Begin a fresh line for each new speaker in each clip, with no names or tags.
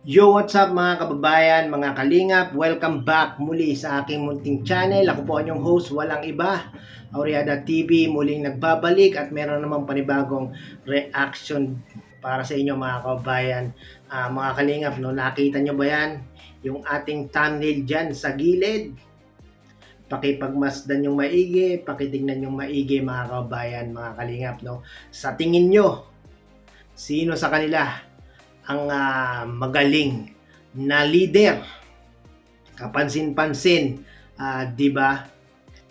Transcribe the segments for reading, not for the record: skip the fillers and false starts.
Yo, what's up mga kababayan, mga kalingap? Welcome back muli sa aking munting channel. Ako po ang inyong host, walang iba, Aureada TV, muling nagbabalik at meron namang panibagong reaction para sa inyo mga kababayan. Mga kalingap, no, nakita nyo ba yan? Yung ating thumbnail dyan sa gilid. Pakipagmasdan yung maigi, pakitignan yung maigi mga kababayan, mga kalingap. No? Sa tingin nyo, sino sa kanila ang magaling na leader? Kapansin-pansin, 'di ba?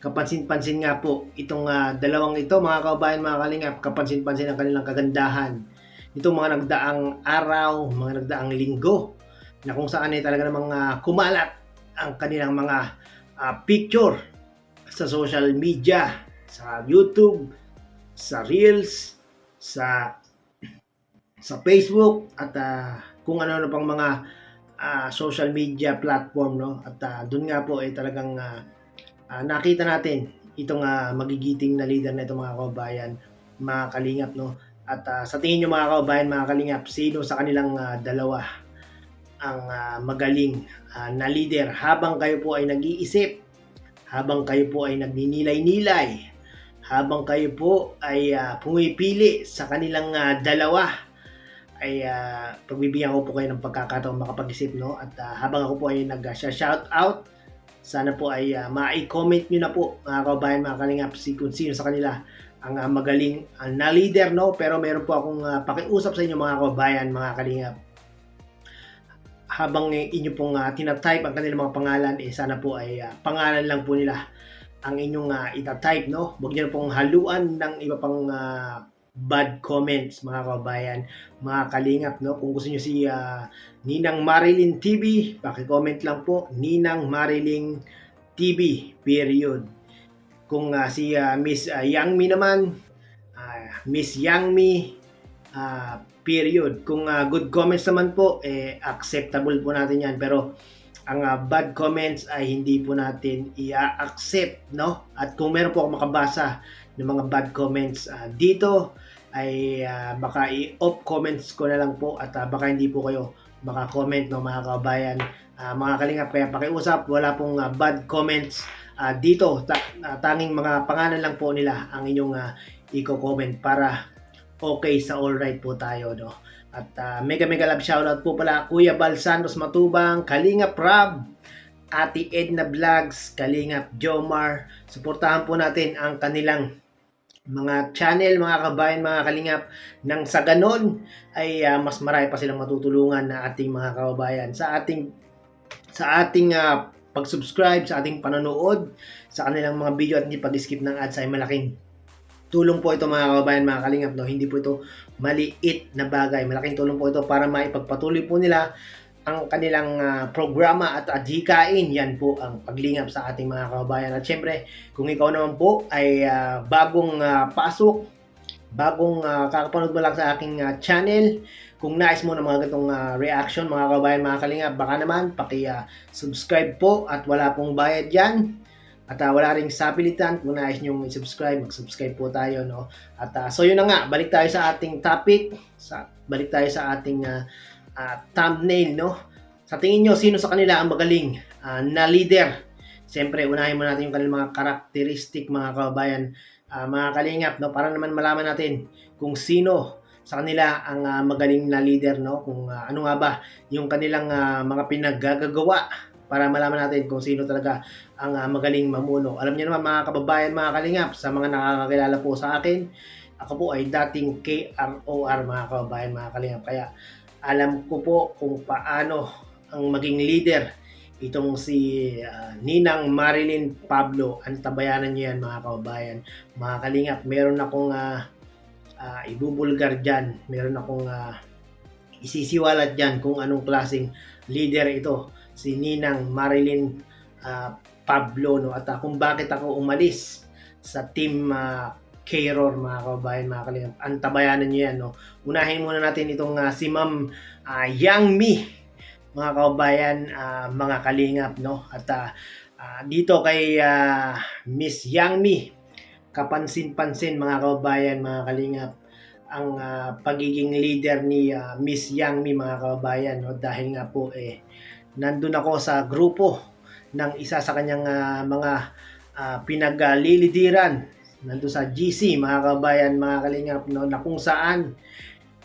Kapansin-pansin nga po itong dalawang ito mga kababayan, mga kalingap, kapansin-pansin ang kanilang kagandahan. Itong mga nagdaang araw, mga nagdaang linggo na kung saan ay talaga namang kumalat ang kanilang mga picture sa social media, sa YouTube, sa Reels, sa Facebook at kung ano pang mga social media platform, no? At doon nga po ay talagang nakita natin itong magigiting na leader na ito mga kababayan, mga kalingap, no? At sa tingin nyo mga kababayan, mga kalingap, sino sa kanilang dalawa ang magaling na leader habang kayo po ay nag-iisip, habang kayo po ay nagninilay-nilay, habang kayo po ay pumipili sa kanilang dalawa, ay pagbibigyan ko po kayo ng pagkakataon makapag-isip, no? At habang ako po ay nag-shout out, sana po ay ma-comment nyo na po mga kababayan, mga kalingap, kung sino sa kanila ang magaling na leader, no? Pero meron po akong pakiusap sa inyo mga kababayan, mga kalingap. Habang inyo pong tina-type ang kanilang mga pangalan, sana po ay pangalan lang po nila ang inyong ita-type, no? Huwag niyo pong haluan ng iba pang bad comments mga kababayan, mga kalingap, no? Kung gusto niyo si Ninang Marilyn TV, paki-comment lang po, Ninang Marilyn TV, period. Kung si Miss Yangmi naman, Miss Yangmi, period. Kung good comments naman po, acceptable po natin yan. Pero ang bad comments ay hindi po natin i-accept, no? At kung meron po ako makabasa ng mga bad comments dito, ay baka i-off comments ko na lang po at baka hindi po kayo maka-comment, no, mga kababayan, mga kalingap. Kaya pakiusap, wala pong bad comments dito. Tanging mga pangalan lang po nila ang inyong i-comment para okay sa alright po tayo, no? At mega love shoutout po pala Kuya Bal Santos Matubang, Kalingap Rob, Ate Edna Vlogs, Kalingap Jomar. Suportahan po natin ang kanilang mga channel mga kabayan, mga kalingap, nang sa ganon ay mas marami pa silang matutulungan na ating mga kababayan sa ating pag-subscribe, sa ating panonood sa kanilang mga video at hindi pag-skip ng ads ay malaking tulong po ito mga kababayan, mga kalingap, no? Hindi po ito maliit na bagay, malaking tulong po ito para maipagpatuloy po nila ang kanilang programa at adhikain. Yan po ang paglingap sa ating mga kababayan. At syempre, kung ikaw naman po ay bagong pasok, bagong kakapanood mo lang sa aking channel, kung nais mo ng mga ganitong reaction mga kababayan, mga kalingap, baka naman paki-subscribe po at wala pong bayad yan. At wala ring sapilitan. Kung nais nyo i-subscribe, mag-subscribe po tayo, no? At so yun na nga, balik tayo sa ating topic, balik tayo sa ating thumbnail, no? Sa tingin nyo, sino sa kanila ang magaling na leader? Siyempre, unahin mo natin yung kanilang mga karakteristik mga kababayan, mga kalingap, no? Para naman malaman natin kung sino sa kanila ang magaling na leader, no? Kung ano nga ba yung kanilang mga pinaggagawa para malaman natin kung sino talaga ang magaling mamuno. Alam niyo naman mga kababayan, mga kalingap, sa mga nakakakilala po sa akin, ako po ay dating KROR mga kababayan, mga kalingap. Kaya alam ko po kung paano ang maging leader itong si Ninang Marilyn Pablo. Antabayanan niyo yan mga kababayan, mga kalingap. Meron akong ibubulgar dyan, meron akong isisiwalat dyan kung anong klaseng leader ito, si Ninang Marilyn Pablo, no? At kung bakit ako umalis sa team KROR mga kababayan, mga kalingap. Antabayanan nyo yan, no? Unahin muna natin itong si Ma'am Yangmi, mga kababayan, mga kalingap, no? At dito kay Miss Yangmi, kapansin-pansin mga kababayan, mga kalingap, ang pagiging leader ni Miss Yang Mi, mga kababayan, no? Dahil nga po nandun ako sa grupo ng isa sa kanyang mga pinaglilidiran nandun sa GC, mga kababayan, mga kalingap, no? Na kung saan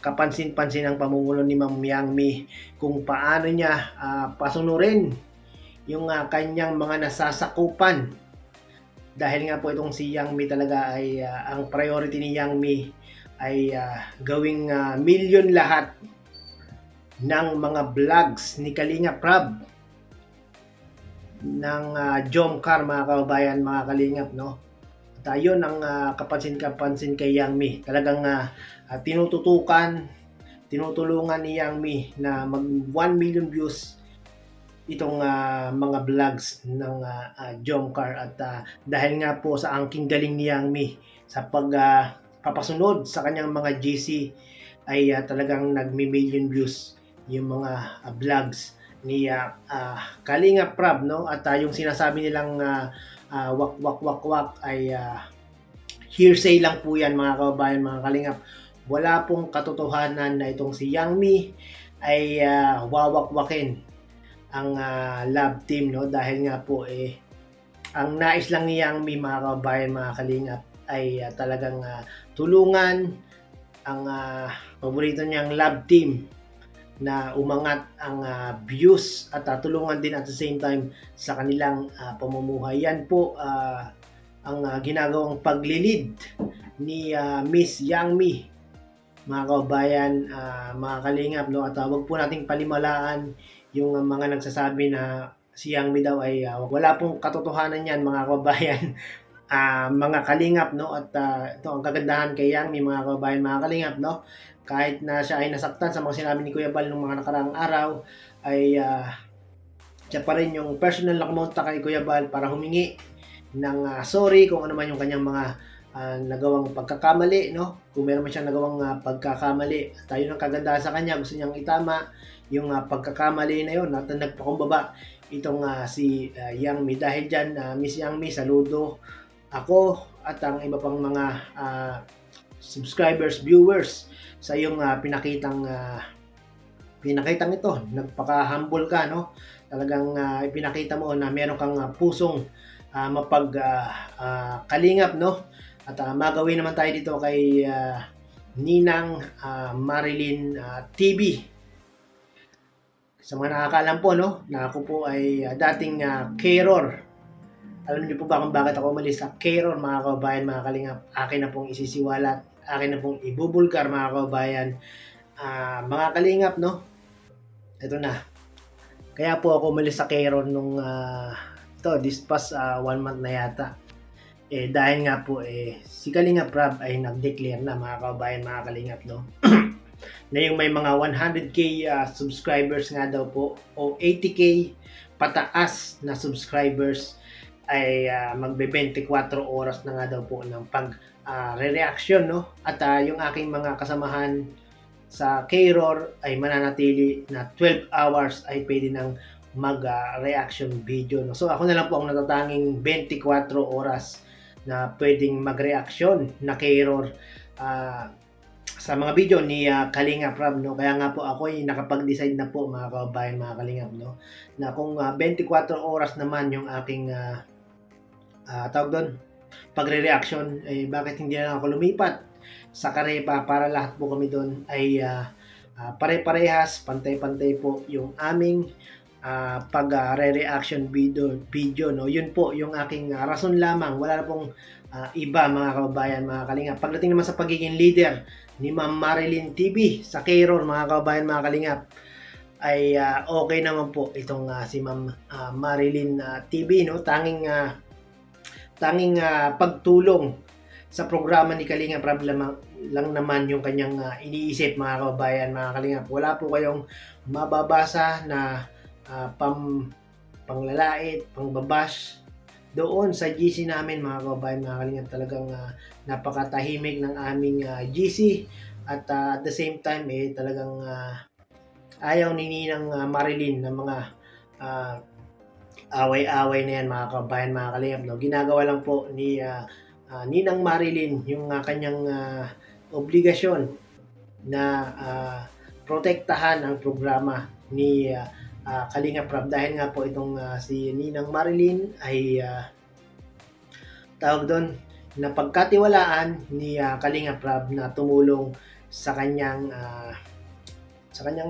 kapansin-pansin ang pamumuno ni Ma'am Yang Mi kung paano niya pasunurin yung kanyang mga nasasakupan. Dahil nga po itong si Yang Mi talaga ay ang priority ni Yang Mi ay gawing million lahat ng mga vlogs ni Kalinga Prab ng Jomcar, mga kababayan, mga kalingap, no? At yun ang kapansin-kapansin kay Yang Mi. Talagang tinututukan, tinutulungan ni Yang Mi na mag 1 million views itong mga vlogs ng Jomcar. At dahil nga po sa angking galing ni Yang Mi sa papasunod sa kanyang mga GC ay talagang nagmi-million views yung mga vlogs ni Kalinga Prab, no? At yung sinasabi nilang wak wak wak wak ay hearsay lang po yan, mga kababayan, mga kalingap. Wala pong katotohanan na itong si Yang Mi ay wawak-wakin ang love team, no? Dahil nga po ang nais lang ni Yang Mi, mga kababayan, mga kalingap, ay talagang tulungan ang paborito niyang love team na umangat ang views at tulungan din at the same time sa kanilang pamumuhay. Yan po ang ginagawang paglilid ni Miss Yang Mi, mga kababayan, mga kalingap, no? At wag po nating palimalaan yung mga nagsasabi na si Yang Mi daw ay wala pong katotohanan yan, mga kababayan. Mga kalingap, no? At ito ang kagandahan kay Yang Mi, mga kababayan, mga kalingap, no? Kahit na siya ay nasaktan sa mga sinabi ni Kuya Bal nung mga nakaraang araw, ay siya pa rin yung personal na kumonta kay Kuya Bal para humingi ng sorry kung ano man yung kanyang mga nagawang pagkakamali, no? Kung meron man siyang nagawang pagkakamali, at yun ang kagandahan sa kanya, gusto niyang itama yung pagkakamali na yun at nagpakumbaba itong si Yang Mi. Dahil dyan, Miss Yang Mi, saludo ako at ang iba pang mga subscribers, viewers sa iyong pinakitang ito. Nagpaka-humble ka, no? Talagang ipinakita mo na meron kang pusong kalingap, no? At magawin naman tayo dito kay Ninang Marilyn TV. Sa mga nakakaalam po, no, na ako po ay dating carer. Alam niyo po ba kung bakit ako umalis sa carer, mga kababayan, mga kalingap? Akin na pong isisiwalat, akin na pong ibubulgar, mga kababayan, mga kalingap, no? Ito na. Kaya po ako umalis sa carer nung this past 1 month na yata. Dahil nga po si Kalinga Prab ay nag-declare na, mga kababayan, mga kalingap, no? Na yung may mga 100k subscribers nga daw po o 80k pataas na subscribers ay magbe-24 oras na nga daw po ng pag-reaction, no? At yung aking mga kasamahan sa K-Roar ay mananatili na 12 hours ay pwede nang mag-reaction video, no? So ako na lang po ang natatanging 24 oras na pwedeng mag-reaction na K-Roar sa mga video ni Kalinga Prab, no? Kaya nga po ako ay nakapag-decide na po, mga kababayan, mga kalingap, no? Na kung 24 oras naman yung aking tawag doon, pagre-reaction, bakit hindi na ako lumipat sa Karepa para lahat po kami doon ay pare-parehas, pantay-pantay po yung aming pag-reaction video, no? Yun po yung aking rason lamang, wala na pong iba, mga kababayan, mga kalingap. Pagdating naman sa pagiging leader ni Ma'am Marilyn TV sa K-Roar, mga kababayan, mga kalingap, ay okay naman po itong si Ma'am Marilyn TV, no? Tanging pagtulong sa programa ni Kalinga Prab lang naman yung kanyang iniisip, mga kababayan, mga kalingap. Wala po kayong mababasa na panglalait, pangbabash doon sa GC namin, mga kababayan, mga kalingap. Talagang napakatahimik ng aming GC at at the same time talagang ayaw ni Ninang Marilyn ng mga away-away na yan, mga kababayan, mga kalingap, no? Ginagawa lang po ni Ninang Marilyn yung kanyang obligasyon na protektahan ang programa ni Kalinga Prab dahil nga po itong si Ninang Marilyn ay tawag doon na pagkatiwalaan ni Kalinga Prab na tumulong sa kanyang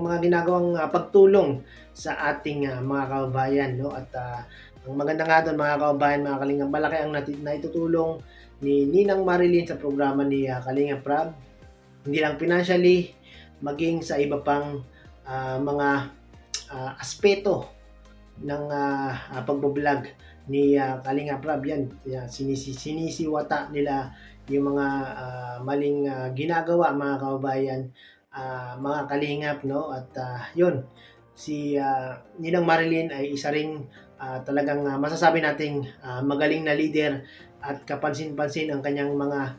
mga ginagawang pagtulong sa ating mga kababayan, no? At ang maganda nga doon mga kababayan, mga Kalinga, malaki ang naitutulong ni Ninang Marilyn sa programa ni Kalinga Prab, hindi lang financially, maging sa iba pang mga aspeto ng pagbo-vlog ni Kalinga Prab. Yan, sinisiwata nila yung mga maling ginagawa, mga kababayan, mga kalingap, no? At yun, si Ninang Marilyn ay isa ring talagang masasabi nating magaling na leader at kapansin-pansin ang kanyang mga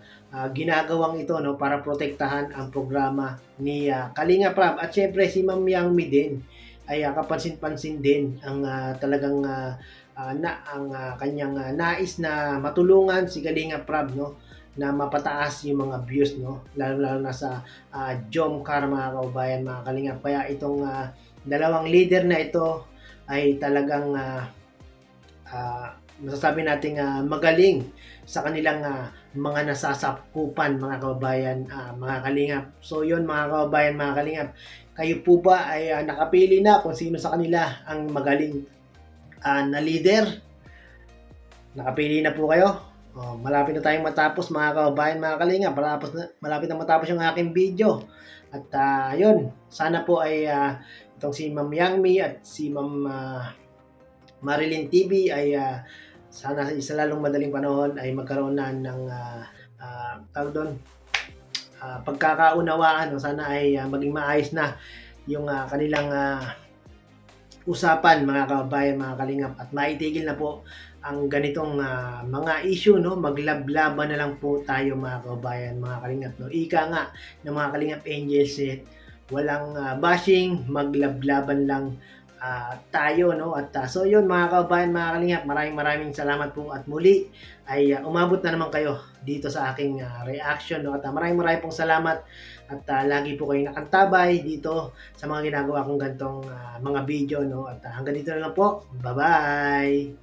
ginagawang ito, no, para protektahan ang programa ni Kalinga Prab. At syempre si Ma'am Yangmi din ay kapansin-pansin din ang talagang ang kanyang nais na matulungan si Kalinga Prab, no, na mapataas yung mga views, no, lalo na sa Jomcar, mga kababayan, mga Kalingap. Kaya itong dalawang leader na ito ay talagang masasabi nating magaling sa kanilang mga nasasakupan, mga kababayan, mga Kalingap. So yun, mga kababayan, mga Kalingap, kayo po ba ay nakapili na kung sino sa kanila ang magaling na leader? Nakapili na po kayo? Malapit na tayong matapos, mga kababayan, mga Kalingap. Malapit na matapos yung aking video. At yun, sana po ay itong si Ma'am Yangmi at si Ma'am Marilyn TV ay sana sa lalong madaling panahon ay magkaroon na ng tawag doon, pagkakaunawaan, no? Sana ay maging maayos na yung kanilang usapan, mga kababayan, mga Kalingap, at maitigil na po ang ganitong mga issue, no? Maglablaban na lang po tayo, mga kababayan, mga Kalingap, no? Ika nga ng mga Kalingap Angels, walang bashing, maglablaban lang tayo, no? At so yun, mga kababayan, mga Kalingap, maraming salamat po, at muli ay umabot na naman kayo dito sa aking reaction, no? At maraming pong salamat, at lagi po kayong nakantabay dito sa mga ginagawa kong gantong mga video, no? At hanggang dito na lang po. Bye-bye!